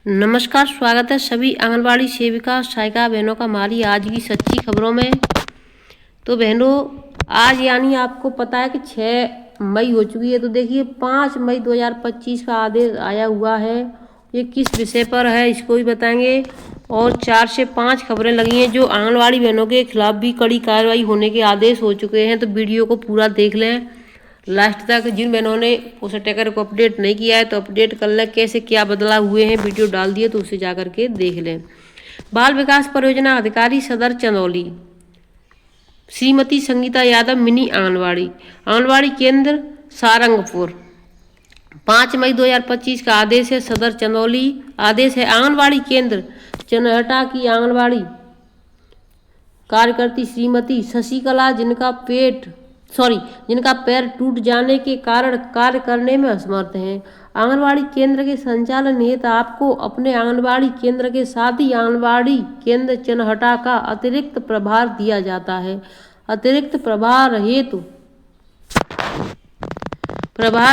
नमस्कार, स्वागत है सभी आंगनबाड़ी सेविका सहायिका बहनों का हमारी आज की सच्ची खबरों में। तो बहनों, आज यानी आपको पता है कि 6 मई हो चुकी है। तो देखिए 5 मई 2025 का आदेश आया हुआ है। ये किस विषय पर है इसको भी बताएंगे। और 4 से 5 खबरें लगी हैं जो आंगनबाड़ी बहनों के खिलाफ भी कड़ी कार्रवाई होने के आदेश हो चुके हैं। तो वीडियो को पूरा देख लें लास्ट तक। जिन बहनों ने उस ट्रैकर को अपडेट नहीं किया है तो अपडेट कर लें, कैसे क्या बदलाव हुए हैं वीडियो डाल दिए तो उसे जा करके देख लें। बाल विकास परियोजना अधिकारी सदर चंदौली श्रीमती संगीता यादव मिनी आंगनबाड़ी केंद्र सारंगपुर 5 मई 2025 का आदेश है। सदर चंदौली आदेश है आंगनबाड़ी केंद्र चनहटा की आंगनबाड़ी कार्यकर्ती श्रीमती शशिकला जिनका पैर टूट जाने के कारण कार्य करने में असमर्थ हैं। आंगनबाड़ी केंद्र के संचालन हेतु आपको अपने आंगनबाड़ी केंद्र के साथ ही आंगनबाड़ी केंद्र चनहटा का अतिरिक्त प्रभार दिया जाता है। अतिरिक्त प्रभार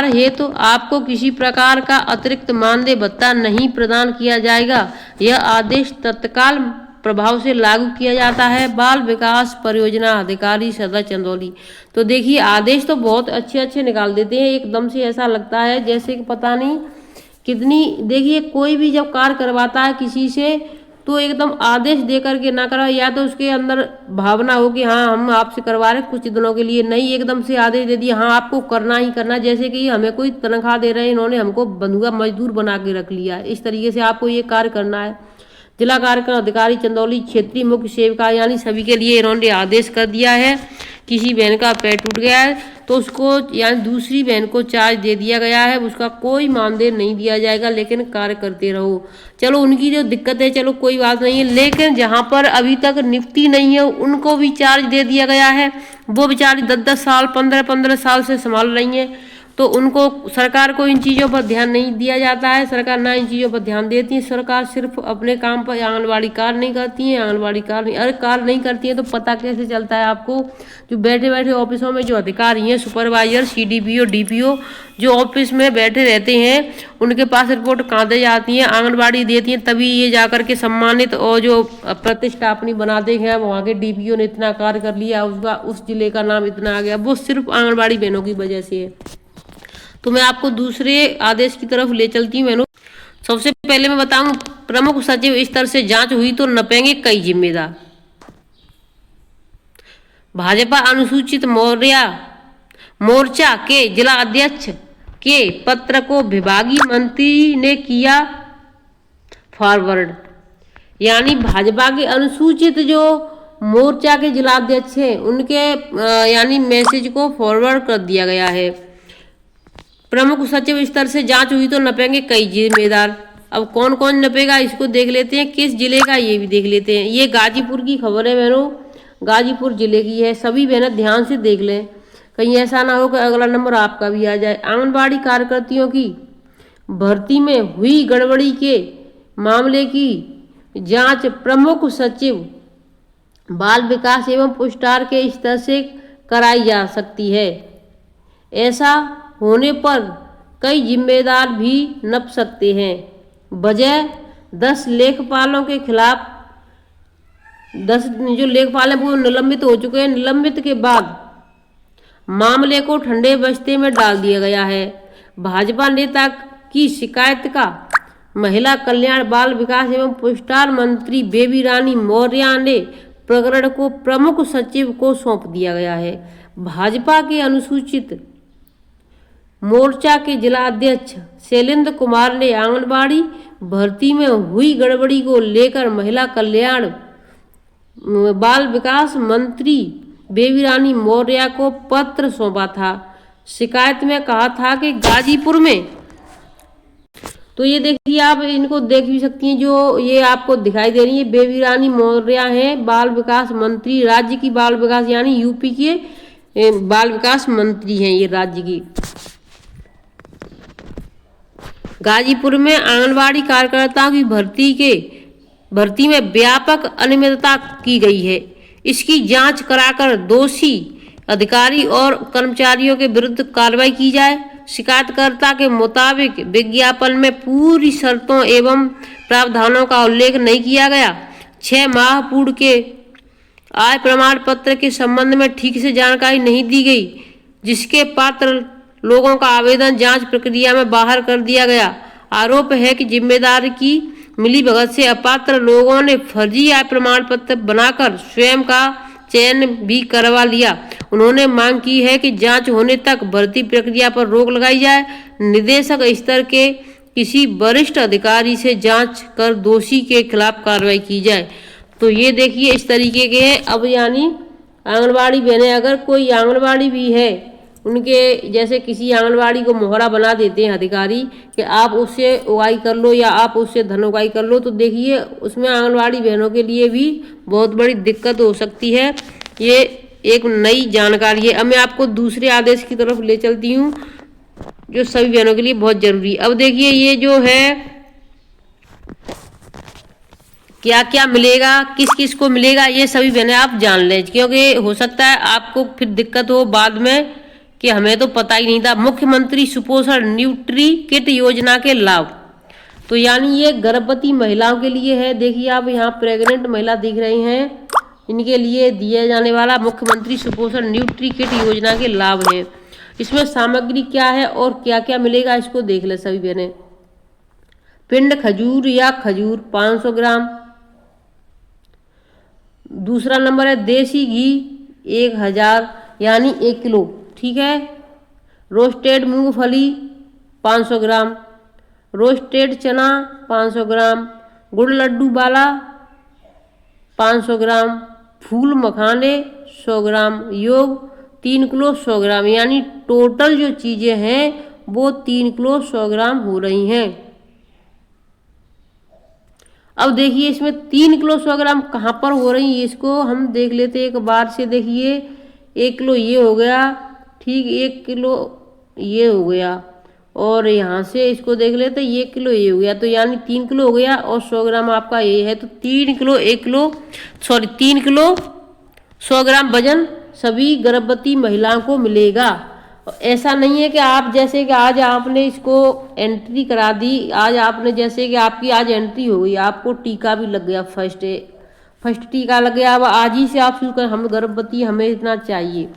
हेतु आपको किसी प्रकार का अतिरिक्त मानदेय भत्ता नहीं प्रदान किया जाएगा। यह आदेश तत्काल प्रभाव से लागू किया जाता है। बाल विकास परियोजना अधिकारी सदर चंदौली। तो देखिए आदेश तो बहुत अच्छे निकाल देते हैं, एकदम से ऐसा लगता है जैसे कि पता नहीं कितनी। देखिए कोई भी जब कार्य करवाता है किसी से तो एकदम आदेश दे करके ना करा, या तो उसके अंदर भावना हो कि हाँ हम आपसे करवा रहे कुछ दिनों के लिए, नहीं एकदम से आदेश दे दिया हाँ आपको करना ही करना, जैसे कि हमें कोई तनख्वाह दे रहे हैं, इन्होंने हमको बंधुआ मजदूर बना के रख लिया है। इस तरीके से आपको ये कार्य करना है। जिला कार्यक्रम अधिकारी चंदौली क्षेत्रीय मुख्य सेविका यानी सभी के लिए इन्होंने आदेश कर दिया है। किसी बहन का पैर टूट गया है तो उसको यानी दूसरी बहन को चार्ज दे दिया गया है, उसका कोई मानदेय नहीं दिया जाएगा, लेकिन कार्य करते रहो। चलो उनकी जो दिक्कत है चलो कोई बात नहीं है, लेकिन जहाँ पर अभी तक नियुक्ति नहीं है उनको भी चार्ज दे दिया गया है। वो बेचारी 10-10 साल 15-15 साल से संभाल रही हैं, तो उनको सरकार को इन चीज़ों पर ध्यान नहीं दिया जाता है। सरकार ना इन चीज़ों पर ध्यान देती है। सरकार सिर्फ अपने काम पर आंगनबाड़ी कार्य नहीं करती है। आंगनबाड़ी कार्य नहीं करती है तो पता कैसे चलता है आपको। जो बैठे बैठे ऑफिसों में जो अधिकारी हैं, सुपरवाइजर, CDPO, DPO जो ऑफिस में बैठे रहते हैं, उनके पास रिपोर्ट कहाँ दे जाती है, आंगनबाड़ी देती है, तभी ये जाकर के सम्मानित और जो प्रतिष्ठा अपनी बनाते हैं वहाँ के DPO ने इतना कार्य कर लिया, उसका उस जिले का नाम इतना आ गया, वो सिर्फ आंगनबाड़ी बहनों की वजह से है। तो मैं आपको दूसरे आदेश की तरफ ले चलती हूँ बहनों। सबसे पहले मैं बताऊं, प्रमुख सचिव स्तर से जांच हुई तो नपेंगे कई जिम्मेदार। भाजपा अनुसूचित मोर्चा के जिला अध्यक्ष के पत्र को विभागीय मंत्री ने किया फॉरवर्ड। यानी भाजपा के अनुसूचित जो मोर्चा के जिला अध्यक्ष हैं उनके यानी मैसेज को फॉरवर्ड कर दिया गया है। प्रमुख सचिव स्तर से जांच हुई तो नपेंगे कई जिम्मेदार। अब कौन कौन नपेगा इसको देख लेते हैं, किस जिले का ये भी देख लेते हैं। ये गाजीपुर की खबर है बहनों, गाजीपुर जिले की है। सभी बहनें ध्यान से देख लें, कहीं ऐसा ना हो कि अगला नंबर आपका भी आ जाए। आंगनबाड़ी कार्यकर्तियों की भर्ती में हुई गड़बड़ी के मामले की जाँच प्रमुख सचिव बाल विकास एवं पुष्टार के स्तर से कराई जा सकती है। ऐसा होने पर कई जिम्मेदार भी नप सकते हैं। वजह 10 लेखपालों के खिलाफ 10 जो लेखपाल हैं वो निलंबित हो चुके हैं। निलंबित के बाद मामले को ठंडे बस्ते में डाल दिया गया है। भाजपा नेता की शिकायत का महिला कल्याण बाल विकास एवं पुष्टार मंत्री बेबी रानी मौर्य ने प्रकरण को प्रमुख सचिव को सौंप दिया गया है। भाजपा के अनुसूचित मोर्चा के जिला अध्यक्ष शैलेंद्र कुमार ने आंगनबाड़ी भर्ती में हुई गड़बड़ी को लेकर महिला कल्याण बाल विकास मंत्री बेबी रानी मौर्य को पत्र सौंपा था। शिकायत में कहा था कि गाजीपुर में, तो ये देखिए आप इनको देख भी सकती हैं, जो ये आपको दिखाई दे रही है बेबी रानी मौर्य हैं बाल विकास मंत्री, राज्य की बाल विकास यानी यूपी के बाल विकास मंत्री हैं ये राज्य की। गाजीपुर में आंगनबाड़ी कार्यकर्ताओं की भर्ती में व्यापक अनियमितता की गई है। इसकी जांच कराकर दोषी अधिकारी और कर्मचारियों के विरुद्ध कार्रवाई की जाए। शिकायतकर्ता के मुताबिक विज्ञापन में पूरी शर्तों एवं प्रावधानों का उल्लेख नहीं किया गया। 6 माह पूर्व के आय प्रमाण पत्र के संबंध में ठीक से जानकारी नहीं दी गई, जिसके पात्र लोगों का आवेदन जांच प्रक्रिया में बाहर कर दिया गया। आरोप है कि जिम्मेदार की मिलीभगत से अपात्र लोगों ने फर्जी आय प्रमाण पत्र बनाकर स्वयं का चयन भी करवा लिया। उन्होंने मांग की है कि जांच होने तक भर्ती प्रक्रिया पर रोक लगाई जाए। निदेशक स्तर के किसी वरिष्ठ अधिकारी से जांच कर दोषी के खिलाफ कार्रवाई की जाए। तो ये देखिए इस तरीके के हैं। अब यानी आंगनबाड़ी बहनें, अगर कोई आंगनबाड़ी भी है, उनके जैसे किसी आंगनबाड़ी को मोहरा बना देते हैं अधिकारी कि आप उससे उगाई कर लो या आप उससे धन उगाई कर लो, तो देखिए उसमें आंगनबाड़ी बहनों के लिए भी बहुत बड़ी दिक्कत हो सकती है। ये एक नई जानकारी है। अब मैं आपको दूसरे आदेश की तरफ ले चलती हूँ जो सभी बहनों के लिए बहुत जरूरी है। अब देखिए ये जो है क्या क्या मिलेगा, किस किस को मिलेगा, ये सभी बहनें आप जान लें, क्योंकि हो सकता है आपको फिर दिक्कत हो बाद में कि हमें तो पता ही नहीं था। मुख्यमंत्री सुपोषण न्यूट्री किट योजना के लाभ, तो यानी ये गर्भवती महिलाओं के लिए है। देखिए आप यहाँ प्रेग्नेंट महिला दिख रही हैं, इनके लिए दिया जाने वाला मुख्यमंत्री सुपोषण न्यूट्री किट योजना के लाभ है। इसमें सामग्री क्या है और क्या क्या मिलेगा इसको देख ले सभी बहनें। पिंड खजूर या खजूर 500 ग्राम। दूसरा नंबर है देसी घी 1000 यानी 1 किलो, ठीक है। रोस्टेड मूंगफली 500 ग्राम, रोस्टेड चना 500 ग्राम, गुड़ लड्डू वाला 500 ग्राम, फूल मखाने 100 ग्राम, योग 3 किलो 100 ग्राम, यानी टोटल जो चीज़ें हैं वो 3 किलो 100 ग्राम हो रही हैं। अब देखिए इसमें 3 किलो 100 ग्राम कहाँ पर हो रही है, इसको हम देख लेते एक बार से। देखिए 1 किलो ये हो गया, ठीक, 1 किलो ये हो गया, और यहाँ से इसको देख लेते 1 किलो ये हो गया, तो यानी 3 किलो हो गया और 100 ग्राम आपका ये है, तो 3 किलो 3 किलो 100 ग्राम वजन सभी गर्भवती महिलाओं को मिलेगा। ऐसा नहीं है कि आप जैसे कि आज आपने इसको एंट्री करा दी, आज आपने जैसे कि आपकी आज एंट्री हो गई, आपको टीका भी लग गया, फर्स्ट टीका लग गया, अब आज ही से आप शुरू कर हम गर्भवती हमें इतना चाहिए,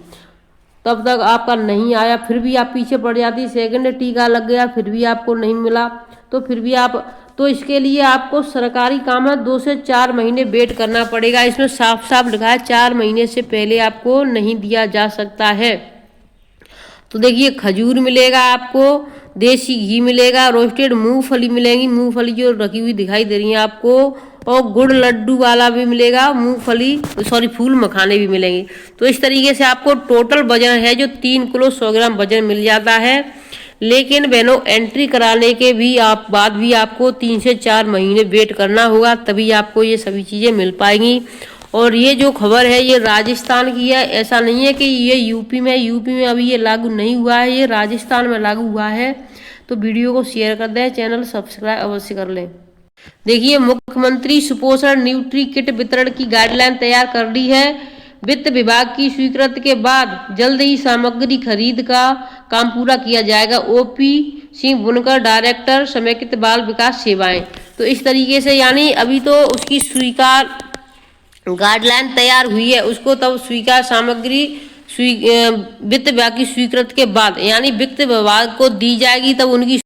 तब तक आपका नहीं आया, फिर भी आप पीछे पड़ जाती। सेकंड टीका लग गया फिर भी आपको नहीं मिला, तो फिर भी आप, तो इसके लिए आपको सरकारी काम है 2 से 4 महीने वेट करना पड़ेगा। इसमें साफ साफ लिखा है 4 महीने से पहले आपको नहीं दिया जा सकता है। तो देखिए खजूर मिलेगा आपको, देसी घी मिलेगा, रोस्टेड मूंगफली मिलेगी, मूंगफली जो रखी हुई दिखाई दे रही है आपको, और गुड़ लड्डू वाला भी मिलेगा, फूल मखाने भी मिलेंगे। तो इस तरीके से आपको टोटल वजन है जो 3 किलो 100 ग्राम वजन मिल जाता है। लेकिन बहनों एंट्री कराने के भी बाद भी आपको 3 से 4 महीने वेट करना होगा, तभी आपको ये सभी चीज़ें मिल पाएंगी। और ये जो खबर है ये राजस्थान की है, ऐसा नहीं है कि ये यूपी में अभी ये लागू नहीं हुआ है, ये राजस्थान में लागू हुआ है। तो वीडियो को शेयर कर दें, चैनल सब्सक्राइब अवश्य कर लें। देखिए मुख्यमंत्री सुपोषण न्यूट्री किट वितरण की गाइडलाइन तैयार कर ली है। वित्त विभाग की स्वीकृति के बाद जल्द ही सामग्री खरीद का काम पूरा किया जाएगा। ओपी सिंह बुनकर, डायरेक्टर समेकित बाल विकास सेवाएं। तो इस तरीके से यानी अभी तो उसकी स्वीकार गाइडलाइन तैयार हुई है, उसको तब स्वीकार सामग्री वित्त विभाग की स्वीकृति के बाद यानी वित्त विभाग को दी जाएगी, तब उनकी